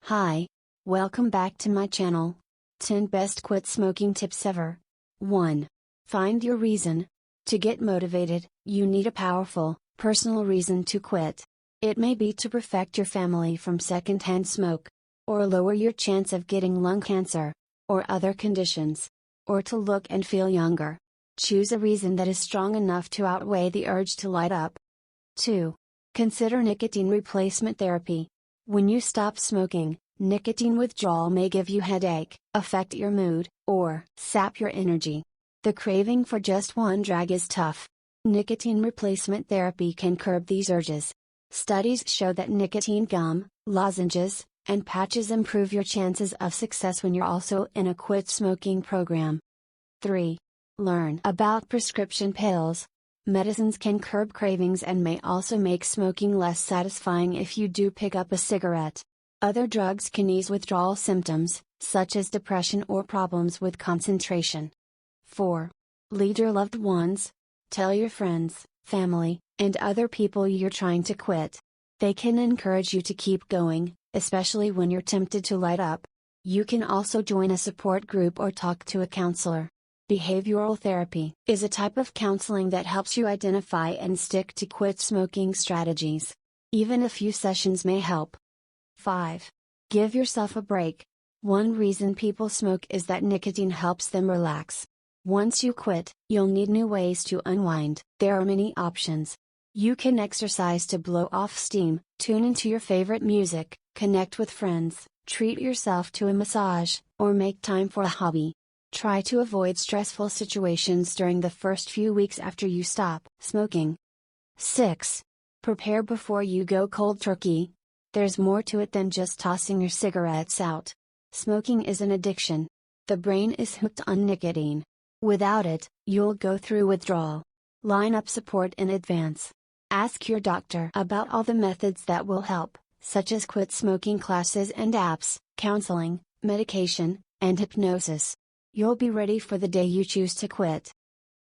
Hi, welcome back to my channel. 10 Best Quit Smoking Tips Ever. 1. Find your reason. To get motivated, you need a powerful, personal reason to quit. It may be to protect your family from secondhand smoke, or lower your chance of getting lung cancer, or other conditions, or to look and feel younger. Choose a reason that is strong enough to outweigh the urge to light up. 2. Consider nicotine replacement therapy. When you stop smoking, nicotine withdrawal may give you headache, affect your mood, or sap your energy. The craving for just one drag is tough. Nicotine replacement therapy can curb these urges. Studies show that nicotine gum, lozenges, and patches improve your chances of success when you're also in a quit smoking program. 3. Learn about prescription pills. Medicines can curb cravings and may also make smoking less satisfying if you do pick up a cigarette. Other drugs can ease withdrawal symptoms, such as depression or problems with concentration. 4. Lead your loved ones. Tell your friends, family, and other people you're trying to quit. They can encourage you to keep going, especially when you're tempted to light up. You can also join a support group or talk to a counselor. Behavioral therapy is a type of counseling that helps you identify and stick to quit smoking strategies. Even a few sessions may help. 5. Give yourself a break. One reason people smoke is that nicotine helps them relax. Once you quit, you'll need new ways to unwind. There are many options. You can exercise to blow off steam, tune into your favorite music, connect with friends, treat yourself to a massage, or make time for a hobby. Try to avoid stressful situations during the first few weeks after you stop smoking. 6. Prepare before you go cold turkey. There's more to it than just tossing your cigarettes out. Smoking is an addiction. The brain is hooked on nicotine. Without it, you'll go through withdrawal. Line up support in advance. Ask your doctor about all the methods that will help, such as quit smoking classes and apps, counseling, medication, and hypnosis. You'll be ready for the day you choose to quit.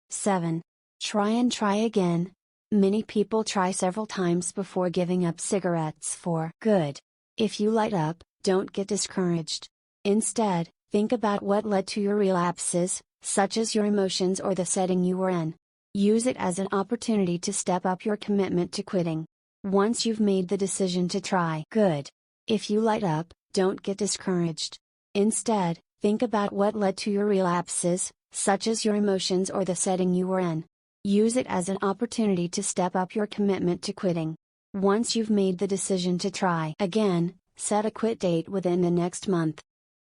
7. Try and try again. Many people try several times before giving up cigarettes for good. If you light up, don't get discouraged. Instead, think about what led to your relapses, such as your emotions or the setting you were in. Use it as an opportunity to step up your commitment to quitting. Once you've made the decision to try good. If you light up, don't get discouraged. Instead, think about what led to your relapses, such as your emotions or the setting you were in. Use it as an opportunity to step up your commitment to quitting. Once you've made the decision to try again, set a quit date within the next month.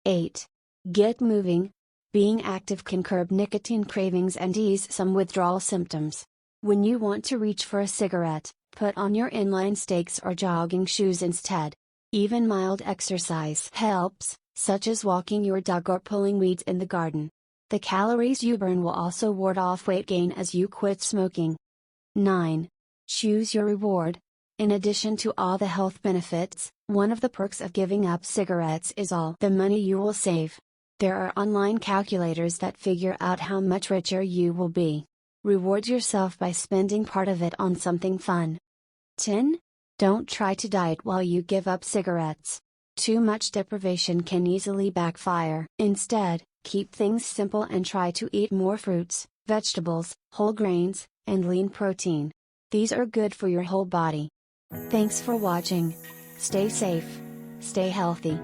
8. Get moving. Being active can curb nicotine cravings and ease some withdrawal symptoms. When you want to reach for a cigarette, put on your inline skates or jogging shoes instead. Even mild exercise helps, such as walking your dog or pulling weeds in the garden. The calories you burn will also ward off weight gain as you quit smoking. 9. Choose your reward. In addition to all the health benefits, one of the perks of giving up cigarettes is all the money you will save. There are online calculators that figure out how much richer you will be. Reward yourself by spending part of it on something fun. 10. Don't try to diet while you give up cigarettes. Too much deprivation can easily backfire. Instead, keep things simple and try to eat more fruits, vegetables, whole grains, and lean protein. These are good for your whole body. Thanks for watching. Stay safe. Stay healthy.